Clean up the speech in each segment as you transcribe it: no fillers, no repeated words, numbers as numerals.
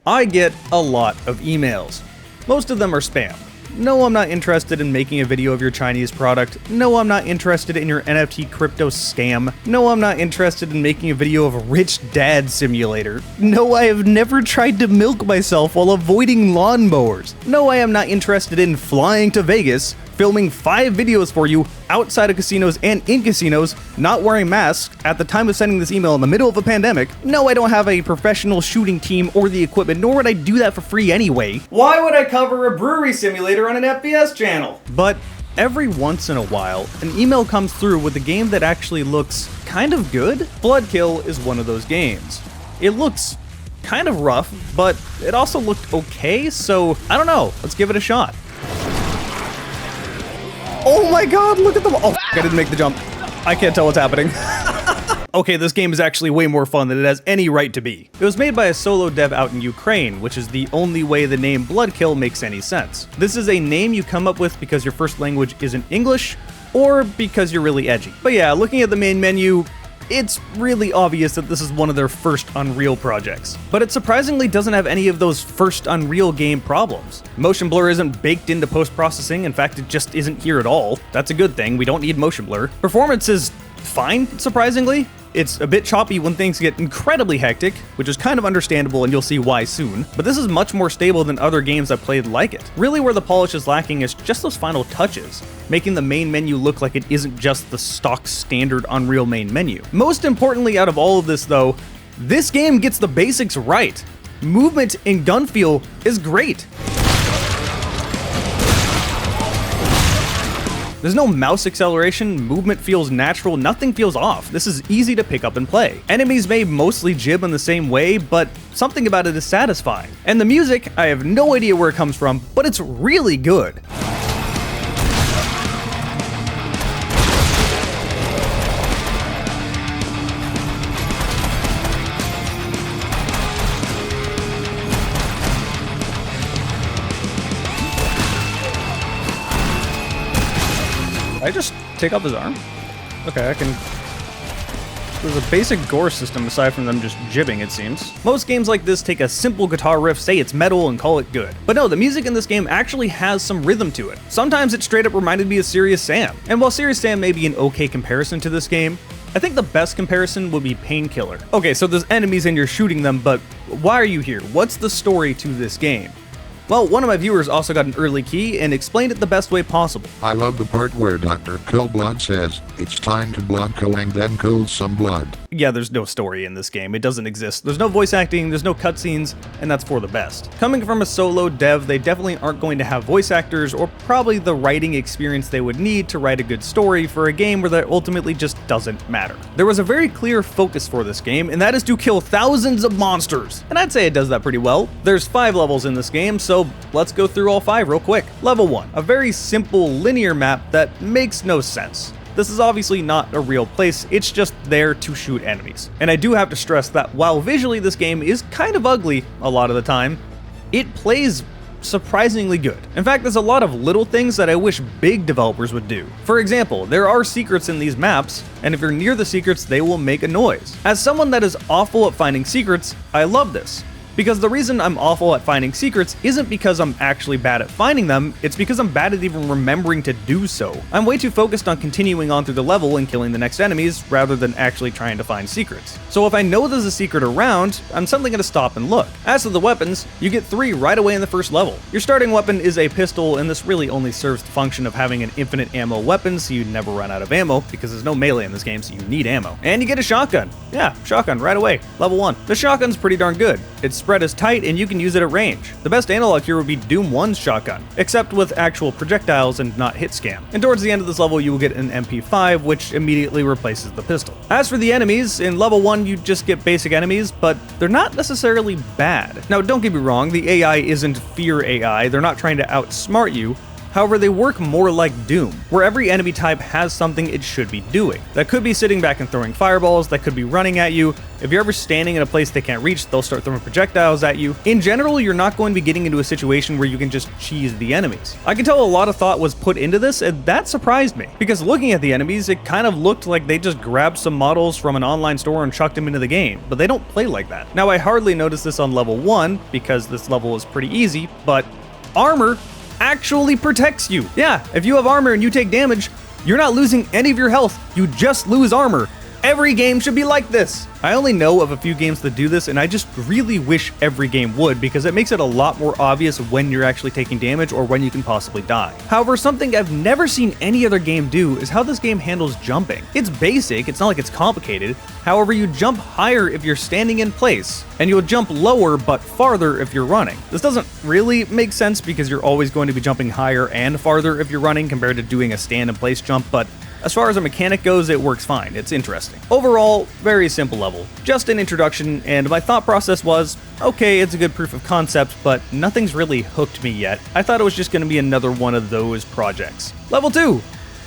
I get a lot of emails. Most of them are spam. No, I'm not interested in making a video of your Chinese product. No, I'm not interested in your NFT crypto scam. No, I'm not interested in making a video of a rich dad simulator. No, I have never tried to milk myself while avoiding lawnmowers. No, I am not interested in flying to Vegas, filming 5 videos for you outside of casinos and in casinos, not wearing masks at the time of sending this email in the middle of a pandemic. No, I don't have a professional shooting team or the equipment, nor would I do that for free anyway. Why would I cover a brewery simulator on an FPS channel? But every once in a while, an email comes through with a game that actually looks kind of good. Bloodkill is one of those games. It looks kind of rough, but it also looked okay, so I don't know, let's give it a shot. Oh my god, look at them! Oh, I didn't make the jump. I can't tell what's happening. Okay, this game is actually way more fun than it has any right to be. It was made by a solo dev out in Ukraine, which is the only way the name Bloodkill makes any sense. This is a name you come up with because your first language isn't English, or because you're really edgy. But yeah, looking at the main menu, it's really obvious that this is one of their first Unreal projects. But it surprisingly doesn't have any of those first Unreal game problems. Motion blur isn't baked into post-processing, in fact it just isn't here at all. That's a good thing, we don't need motion blur. Performance is fine, surprisingly. It's a bit choppy when things get incredibly hectic, which is kind of understandable and you'll see why soon, but this is much more stable than other games I've played like it. Really where the polish is lacking is just those final touches, making the main menu look like it isn't just the stock standard Unreal main menu. Most importantly out of all of this though, this game gets the basics right. Movement and gun feel is great. There's no mouse acceleration, movement feels natural, nothing feels off. This is easy to pick up and play. Enemies may mostly jib in the same way, but something about it is satisfying. And the music, I have no idea where it comes from, but it's really good. I just take off his arm? Okay, I can... There's a basic gore system aside from them just jibbing, it seems. Most games like this take a simple guitar riff, say it's metal, and call it good. But no, the music in this game actually has some rhythm to it. Sometimes it straight up reminded me of Serious Sam. And while Serious Sam may be an okay comparison to this game, I think the best comparison would be Painkiller. Okay, so there's enemies and you're shooting them, but why are you here? What's the story to this game? Well, one of my viewers also got an early key and explained it the best way possible. I love the part where Dr. Killblood says, it's time to bloodkill and then kill some blood. Yeah, there's no story in this game. It doesn't exist. There's no voice acting, there's no cutscenes, and that's for the best. Coming from a solo dev, they definitely aren't going to have voice actors or probably the writing experience they would need to write a good story for a game where that ultimately just doesn't matter. There was a very clear focus for this game, and that is to kill thousands of monsters. And I'd say it does that pretty well. There's 5 levels in this game, so let's go through all 5 real quick. Level 1, a very simple linear map that makes no sense. This is obviously not a real place, it's just there to shoot enemies. And I do have to stress that while visually this game is kind of ugly a lot of the time, it plays surprisingly good. In fact, there's a lot of little things that I wish big developers would do. For example, there are secrets in these maps, and if you're near the secrets, they will make a noise. As someone that is awful at finding secrets, I love this. Because the reason I'm awful at finding secrets isn't because I'm actually bad at finding them, it's because I'm bad at even remembering to do so. I'm way too focused on continuing on through the level and killing the next enemies, rather than actually trying to find secrets. So if I know there's a secret around, I'm suddenly going to stop and look. As for the weapons, you get 3 right away in the first level. Your starting weapon is a pistol, and this really only serves the function of having an infinite ammo weapon, so you never run out of ammo, because there's no melee in this game, so you need ammo. And you get a shotgun. Yeah, shotgun right away, level 1. The shotgun's pretty darn good. It's spread is tight and you can use it at range. The best analog here would be Doom 1's shotgun, except with actual projectiles and not hit scam. And towards the end of this level you will get an MP5, which immediately replaces the pistol. As for the enemies, in level 1 you just get basic enemies, but they're not necessarily bad. Now don't get me wrong, the AI isn't fear AI, they're not trying to outsmart you. However, they work more like Doom, where every enemy type has something it should be doing. That could be sitting back and throwing fireballs, that could be running at you. If you're ever standing in a place they can't reach, they'll start throwing projectiles at you. In general, you're not going to be getting into a situation where you can just cheese the enemies. I can tell a lot of thought was put into this, and that surprised me, because looking at the enemies, it kind of looked like they just grabbed some models from an online store and chucked them into the game, but they don't play like that. Now, I hardly noticed this on level 1, because this level is pretty easy, but armor actually protects you. Yeah, if you have armor and you take damage, you're not losing any of your health, you just lose armor. Every game should be like this. I only know of a few games that do this, and I just really wish every game would, because it makes it a lot more obvious when you're actually taking damage or when you can possibly die. However, something I've never seen any other game do is how this game handles jumping. It's basic, it's not like it's complicated. However, you jump higher if you're standing in place, and you'll jump lower but farther if you're running. This doesn't really make sense because you're always going to be jumping higher and farther if you're running compared to doing a stand-in-place jump, but as far as a mechanic goes, it works fine. It's interesting. Overall, very simple level. Just an introduction, and my thought process was, okay, it's a good proof of concept, but nothing's really hooked me yet. I thought it was just going to be another one of those projects. Level 2!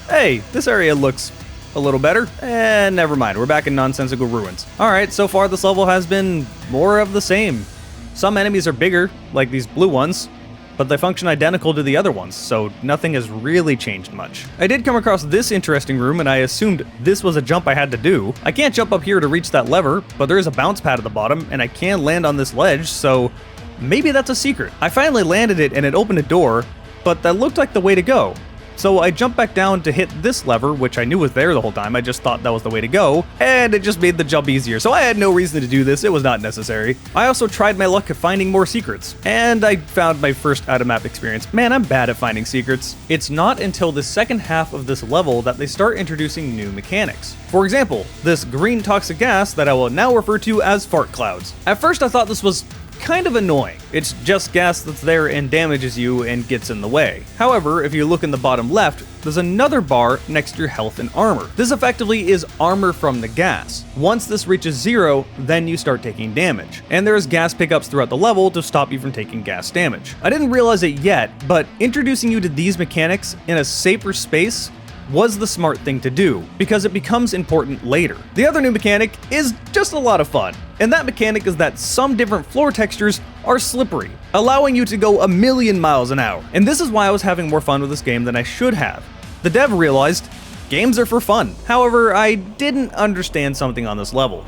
Hey, this area looks a little better. Never mind, we're back in nonsensical ruins. Alright, so far this level has been more of the same. Some enemies are bigger, like these blue ones, but they function identical to the other ones, so nothing has really changed much. I did come across this interesting room, and I assumed this was a jump I had to do. I can't jump up here to reach that lever, but there is a bounce pad at the bottom, and I can land on this ledge, so maybe that's a secret. I finally landed it, and it opened a door, but that looked like the way to go. So I jumped back down to hit this lever, which I knew was there the whole time, I just thought that was the way to go, and it just made the jump easier, so I had no reason to do this, it was not necessary. I also tried my luck at finding more secrets, and I found my first out-of-map experience. Man, I'm bad at finding secrets. It's not until the second half of this level that they start introducing new mechanics. For example, this green toxic gas that I will now refer to as fart clouds. At first I thought this was kind of annoying. It's just gas that's there and damages you and gets in the way. However, if you look in the bottom left, there's another bar next to your health and armor. This effectively is armor from the gas. Once this reaches 0, then you start taking damage. And there's gas pickups throughout the level to stop you from taking gas damage. I didn't realize it yet, but introducing you to these mechanics in a safer space was the smart thing to do, because it becomes important later. The other new mechanic is just a lot of fun, and that mechanic is that some different floor textures are slippery, allowing you to go a million miles an hour. And this is why I was having more fun with this game than I should have. The dev realized games are for fun. However, I didn't understand something on this level.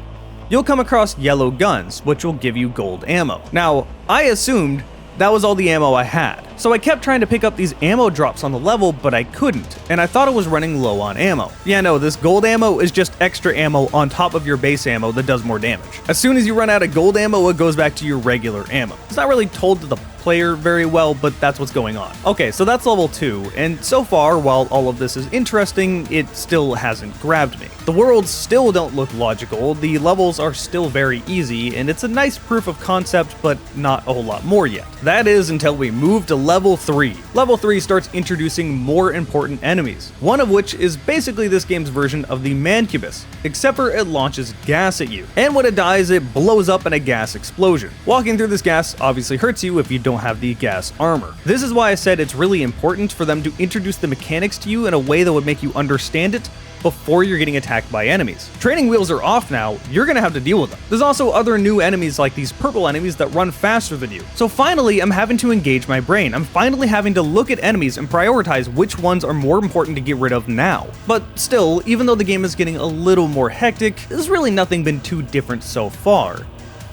You'll come across yellow guns, which will give you gold ammo. Now, I assumed that was all the ammo I had. So I kept trying to pick up these ammo drops on the level, but I couldn't, and I thought it was running low on ammo. Yeah, no, this gold ammo is just extra ammo on top of your base ammo that does more damage. As soon as you run out of gold ammo, it goes back to your regular ammo. It's not really told to the player very well, but that's what's going on. Okay, so that's level 2, and so far, while all of this is interesting, it still hasn't grabbed me. The worlds still don't look logical, the levels are still very easy, and it's a nice proof of concept, but not a whole lot more yet. That is until we move to level 3. Level 3 starts introducing more important enemies, one of which is basically this game's version of the Mancubus, except for it launches gas at you, and when it dies, it blows up in a gas explosion. Walking through this gas obviously hurts you if you don't have the gas armor. This is why I said it's really important for them to introduce the mechanics to you in a way that would make you understand it before you're getting attacked by enemies. Training wheels are off now, you're gonna have to deal with them. There's also other new enemies like these purple enemies that run faster than you. So finally, I'm having to engage my brain. I'm finally having to look at enemies and prioritize which ones are more important to get rid of now. But still, even though the game is getting a little more hectic, there's really nothing been too different so far.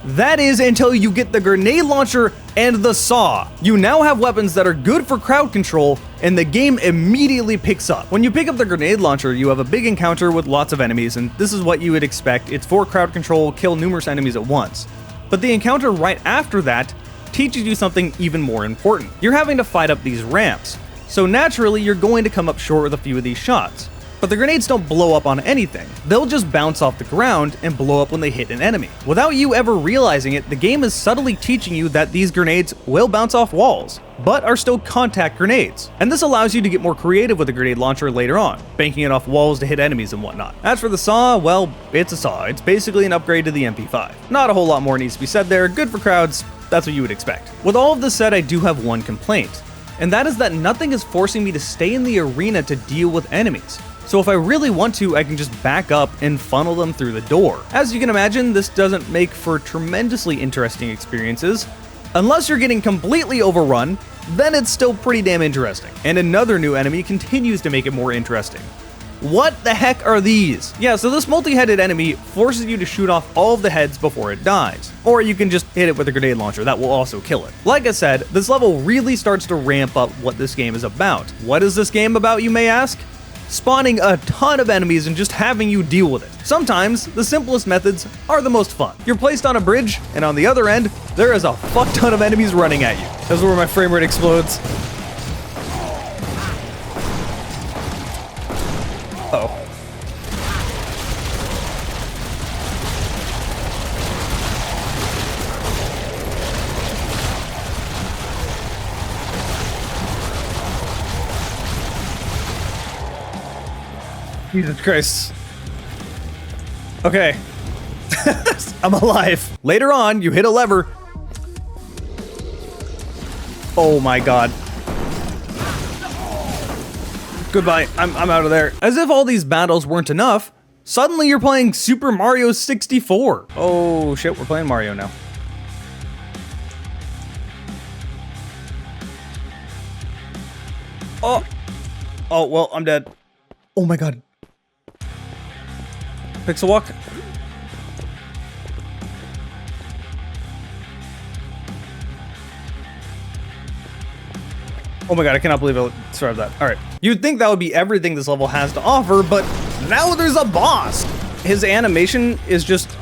That is until you get the grenade launcher and the saw. You now have weapons that are good for crowd control, and the game immediately picks up. When you pick up the grenade launcher, you have a big encounter with lots of enemies, and this is what you would expect. It's for crowd control, kill numerous enemies at once. But the encounter right after that teaches you something even more important. You're having to fight up these ramps, so naturally you're going to come up short with a few of these shots. But the grenades don't blow up on anything. They'll just bounce off the ground and blow up when they hit an enemy. Without you ever realizing it, the game is subtly teaching you that these grenades will bounce off walls, but are still contact grenades. And this allows you to get more creative with the grenade launcher later on, banking it off walls to hit enemies and whatnot. As for the saw, well, it's a saw. It's basically an upgrade to the MP5. Not a whole lot more needs to be said there. Good for crowds, that's what you would expect. With all of this said, I do have one complaint. and that is that nothing is forcing me to stay in the arena to deal with enemies. So if I really want to, I can just back up and funnel them through the door. As you can imagine, this doesn't make for tremendously interesting experiences. Unless you're getting completely overrun, then it's still pretty damn interesting. And another new enemy continues to make it more interesting. What the heck are these? Yeah, so this multi-headed enemy forces you to shoot off all of the heads before it dies. Or you can just hit it with a grenade launcher, that will also kill it. Like I said, this level really starts to ramp up what this game is about. What is this game about, you may ask? Spawning a ton of enemies and just having you deal with it. Sometimes, the simplest methods are the most fun. You're placed on a bridge, and on the other end, there is a fuck ton of enemies running at you. That's where my frame rate explodes. Uh-oh. Jesus Christ. Okay. I'm alive. Later on, you hit a lever. Oh my god. Goodbye. I'm out of there. As if all these battles weren't enough, suddenly you're playing Super Mario 64. Oh shit, we're playing Mario now. Oh. Oh, well, I'm dead. Oh my god. Pixel walk. Oh my god, I cannot believe I survived that. Alright. You'd think that would be everything this level has to offer, but now there's a boss! His animation is just...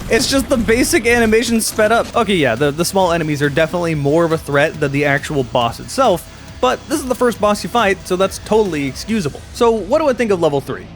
It's just the basic animation sped up. Okay, yeah, the small enemies are definitely more of a threat than the actual boss itself, but this is the first boss you fight, so that's totally excusable. So what do I think of level 3?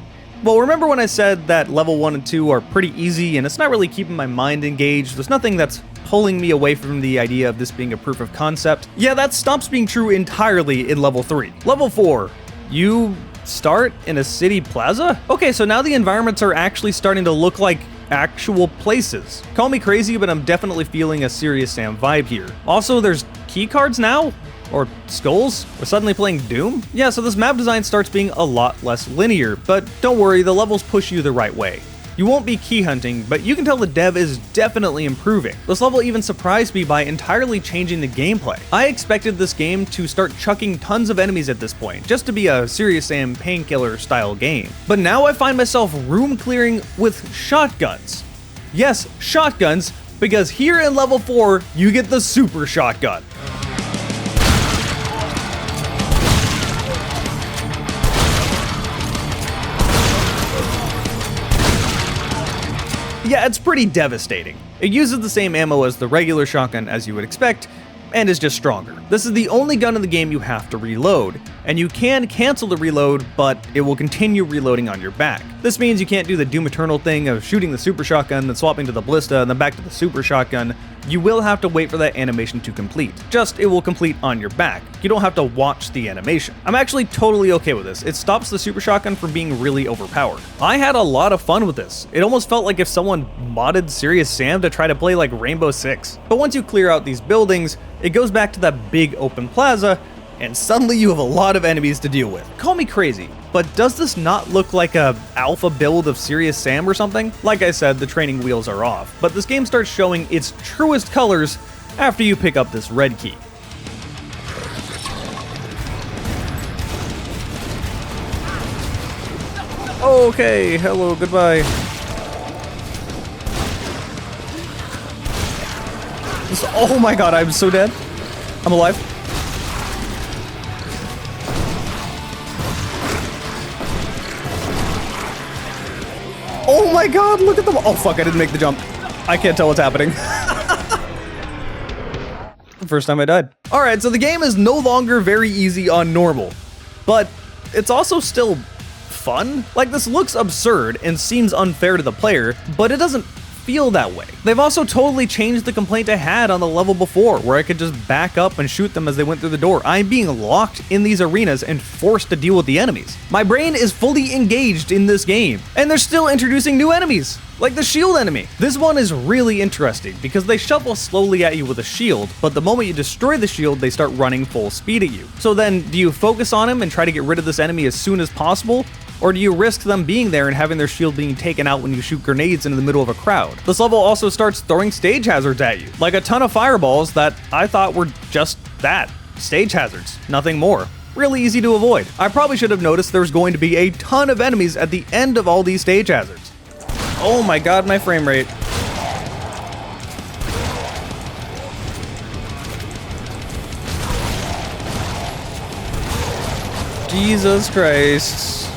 Well, remember when I said that level 1 and 2 are pretty easy and it's not really keeping my mind engaged? There's nothing that's pulling me away from the idea of this being a proof of concept. Yeah, that stops being true entirely in level 3. Level 4, you start in a city plaza? Okay, so now the environments are actually starting to look like actual places. Call me crazy, but I'm definitely feeling a Serious Sam vibe here. Also, there's key cards now? Or skulls? We're suddenly playing Doom? Yeah, so this map design starts being a lot less linear, but don't worry, the levels push you the right way. You won't be key hunting, but you can tell the dev is definitely improving. This level even surprised me by entirely changing the gameplay. I expected this game to start chucking tons of enemies at this point, just to be a Serious Sam painkiller style game. But now I find myself room clearing with shotguns. Yes, shotguns, because here in level 4, you get the super shotgun. Yeah, it's pretty devastating. It uses the same ammo as the regular shotgun as you would expect, and is just stronger. This is the only gun in the game you have to reload, and you can cancel the reload, but it will continue reloading on your back. This means you can't do the Doom Eternal thing of shooting the super shotgun, then swapping to the ballista, and then back to the super shotgun. You will have to wait for that animation to complete. Just, it will complete on your back. You don't have to watch the animation. I'm actually totally okay with this. It stops the super shotgun from being really overpowered. I had a lot of fun with this. It almost felt like if someone modded Serious Sam to try to play like Rainbow Six. But once you clear out these buildings, it goes back to that big open plaza, and suddenly you have a lot of enemies to deal with. Call me crazy, but does this not look like a alpha build of Serious Sam or something? Like I said, the training wheels are off, but this game starts showing its truest colors after you pick up this red key. Okay, hello, goodbye. Oh my god, I'm so dead. I'm alive. Oh my god, look at them. Oh fuck, I didn't make the jump. I can't tell what's happening. First time I died. Alright, so the game is no longer very easy on normal, but it's also still fun. Like, this looks absurd and seems unfair to the player, but it doesn't feel that way. They've also totally changed the complaint I had on the level before, where I could just back up and shoot them as they went through the door. I'm being locked in these arenas and forced to deal with the enemies. My brain is fully engaged in this game, and they're still introducing new enemies. Like the shield enemy. This one is really interesting because they shuffle slowly at you with a shield, but the moment you destroy the shield, they start running full speed at you. So then, do you focus on him and try to get rid of this enemy as soon as possible? Or do you risk them being there and having their shield being taken out when you shoot grenades into the middle of a crowd? This level also starts throwing stage hazards at you, like a ton of fireballs that I thought were just that, stage hazards, nothing more. Really easy to avoid. I probably should have noticed there's going to be a ton of enemies at the end of all these stage hazards. Oh my god, my frame rate. Jesus Christ.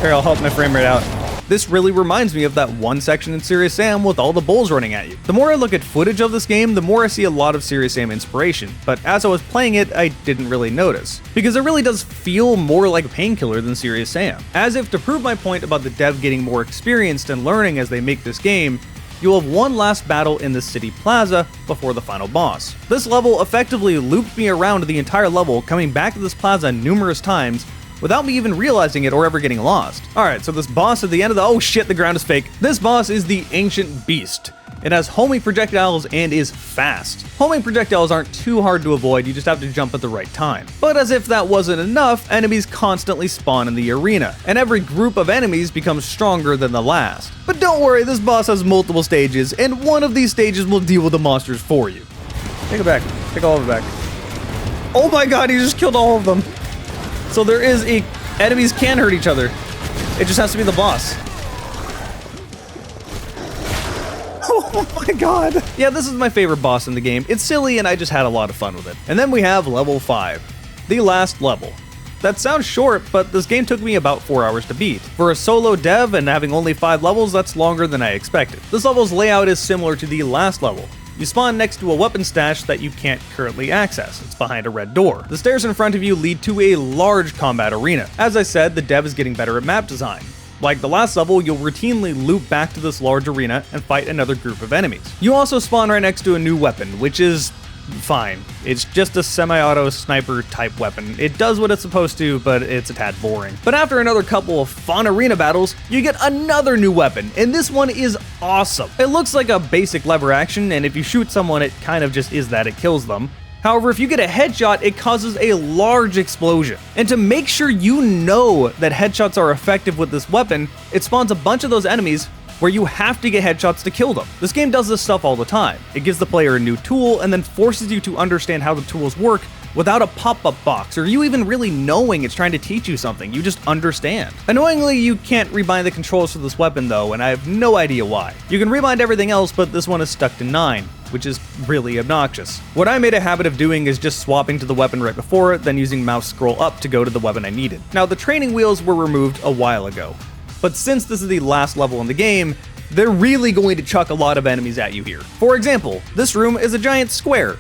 Here, I'll help my frame rate out. This really reminds me of that one section in Serious Sam with all the bulls running at you. The more I look at footage of this game, the more I see a lot of Serious Sam inspiration, but as I was playing it, I didn't really notice. Because it really does feel more like Painkiller than Serious Sam. As if to prove my point about the dev getting more experienced and learning as they make this game, you'll have one last battle in the city plaza before the final boss. This level effectively looped me around the entire level, coming back to this plaza numerous times, without me even realizing it or ever getting lost. Alright, so this boss at the end of the— oh shit, the ground is fake. This boss is the Ancient Beast. It has homing projectiles and is fast. Homing projectiles aren't too hard to avoid, you just have to jump at the right time. But as if that wasn't enough, enemies constantly spawn in the arena, and every group of enemies becomes stronger than the last. But don't worry, this boss has multiple stages, and one of these stages will deal with the monsters for you. Take it back. Take all of it back. Oh my god, he just killed all of them. So there is enemies can hurt each other. It just has to be the boss. Oh my god. Yeah, this is my favorite boss in the game. It's silly and I just had a lot of fun with it. And then we have level 5, the last level. That sounds short, but this game took me about 4 hours to beat. For a solo dev and having only 5 levels, that's longer than I expected. This level's layout is similar to the last level. You spawn next to a weapon stash that you can't currently access. It's behind a red door. The stairs in front of you lead to a large combat arena. As I said, the dev is getting better at map design. Like the last level, you'll routinely loop back to this large arena and fight another group of enemies. You also spawn right next to a new weapon, which is fine. It's just a semi-auto sniper type weapon. It does what it's supposed to, but it's a tad boring. But after another couple of fun arena battles, you get another new weapon, and this one is awesome. It looks like a basic lever action, and if you shoot someone, it kind of just is that, it kills them. However, if you get a headshot, it causes a large explosion. And to make sure you know that headshots are effective with this weapon, it spawns a bunch of those enemies where you have to get headshots to kill them. This game does this stuff all the time. It gives the player a new tool and then forces you to understand how the tools work without a pop-up box or you even really knowing it's trying to teach you something. You just understand. Annoyingly, you can't rebind the controls for this weapon though, and I have no idea why. You can rebind everything else, but this one is stuck to 9, which is really obnoxious. What I made a habit of doing is just swapping to the weapon right before it, then using mouse scroll up to go to the weapon I needed. Now, the training wheels were removed a while ago, but since this is the last level in the game, they're really going to chuck a lot of enemies at you here. For example, this room is a giant square,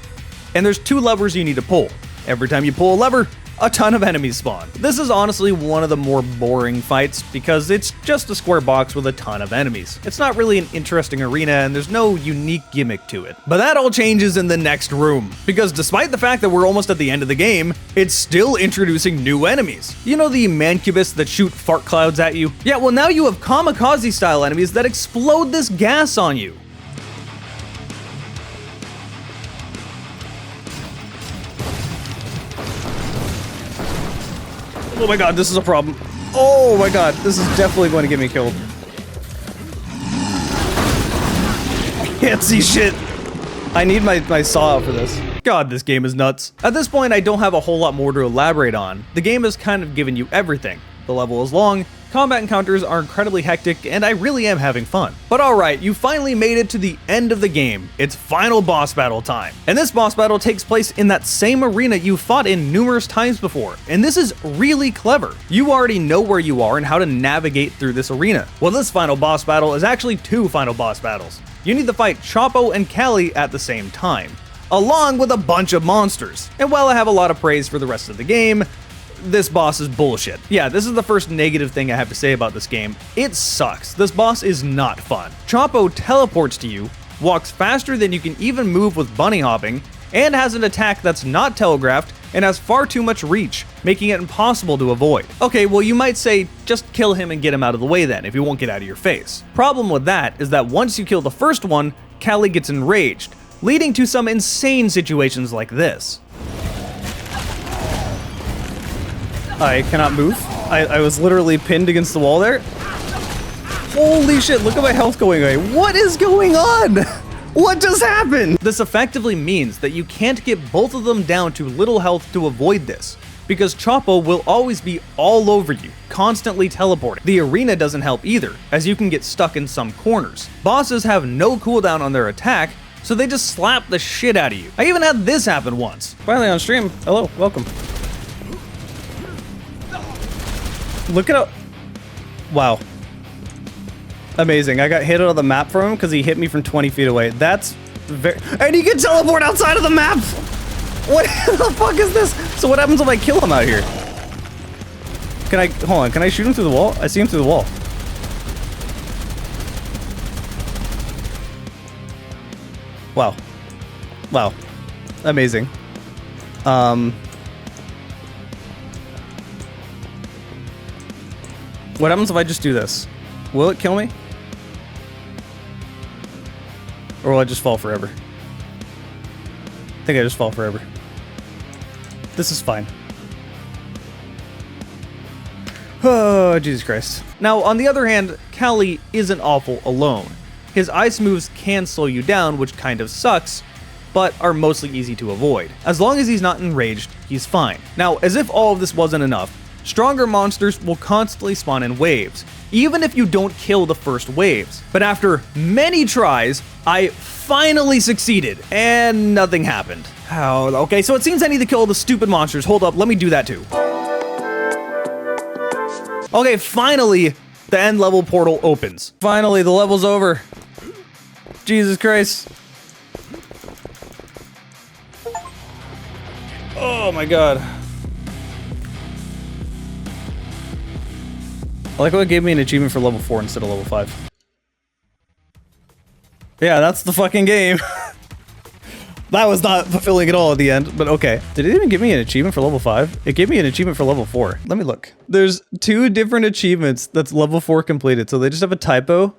and there's 2 levers you need to pull. Every time you pull a lever, a ton of enemies spawn. This is honestly one of the more boring fights because it's just a square box with a ton of enemies. It's not really an interesting arena and there's no unique gimmick to it. But that all changes in the next room, because despite the fact that we're almost at the end of the game, it's still introducing new enemies. You know the mancubists that shoot fart clouds at you? Yeah, well now you have kamikaze style enemies that explode this gas on you. Oh my god, this is a problem. Oh my god, this is definitely going to get me killed. I can't see shit. I need my saw out for this. God, this game is nuts. At this point, I don't have a whole lot more to elaborate on. The game has kind of given you everything. The level is long, combat encounters are incredibly hectic, and I really am having fun. But alright, you finally made it to the end of the game. It's final boss battle time. And this boss battle takes place in that same arena you fought in numerous times before. And this is really clever. You already know where you are and how to navigate through this arena. Well, this final boss battle is actually 2 final boss battles. You need to fight Chopo and Callie at the same time, along with a bunch of monsters. And while I have a lot of praise for the rest of the game, this boss is bullshit. Yeah, this is the first negative thing I have to say about this game. It sucks. This boss is not fun. Chopo teleports to you, walks faster than you can even move with bunny hopping, and has an attack that's not telegraphed and has far too much reach, making it impossible to avoid. Okay, well you might say, just kill him and get him out of the way then, if he won't get out of your face. Problem with that is that once you kill the first one, Callie gets enraged, leading to some insane situations like this. I cannot move. I was literally pinned against the wall there. Holy shit, look at my health going away. What is going on? What just happened? This effectively means that you can't get both of them down to little health to avoid this, because Choppo will always be all over you, constantly teleporting. The arena doesn't help either, as you can get stuck in some corners. Bosses have no cooldown on their attack, so they just slap the shit out of you. I even had this happen once. Finally on stream. Hello, welcome. Look at how... Wow. Amazing. I got hit out of the map from him because he hit me from 20 feet away. That's very... And he can teleport outside of the map! What the fuck is this? So what happens if I kill him out here? Can I... Hold on. Can I shoot him through the wall? I see him through the wall. Wow. Wow. Amazing. What happens if I just do this? Will it kill me? Or will I just fall forever? I think I just fall forever. This is fine. Oh, Jesus Christ. Now, on the other hand, Callie isn't awful alone. His ice moves can slow you down, which kind of sucks, but are mostly easy to avoid. As long as he's not enraged, he's fine. Now, as if all of this wasn't enough, stronger monsters will constantly spawn in waves, even if you don't kill the first waves. But after many tries, I finally succeeded, and nothing happened. Oh, okay, so it seems I need to kill all the stupid monsters. Hold up, let me do that too. Okay, finally, the end level portal opens. Finally, the level's over. Jesus Christ. Oh my god. I like how it gave me an achievement for level 4 instead of level 5. Yeah, that's the fucking game. That was not fulfilling at all at the end, but okay. Did it even give me an achievement for level 5? It gave me an achievement for level 4. Let me look. There's 2 different achievements that's level 4 completed, so they just have a typo,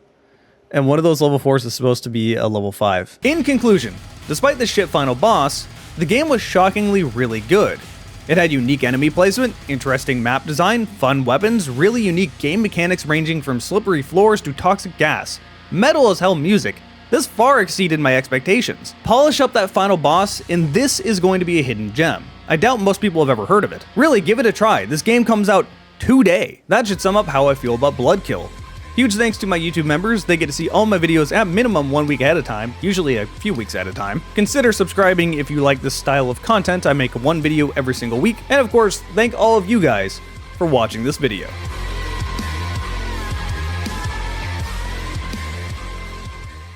and one of those level 4s is supposed to be a level 5. In conclusion, despite the shit final boss, the game was shockingly really good. It had unique enemy placement, interesting map design, fun weapons, really unique game mechanics ranging from slippery floors to toxic gas, metal as hell music. This far exceeded my expectations. Polish up that final boss, and this is going to be a hidden gem. I doubt most people have ever heard of it. Really, give it a try. This game comes out today. That should sum up how I feel about Bloodkill. Huge thanks to my YouTube members. They get to see all my videos at minimum 1 week ahead of time, usually a few weeks at a time. Consider subscribing if you like this style of content. I make 1 video every single week. And of course, thank all of you guys for watching this video.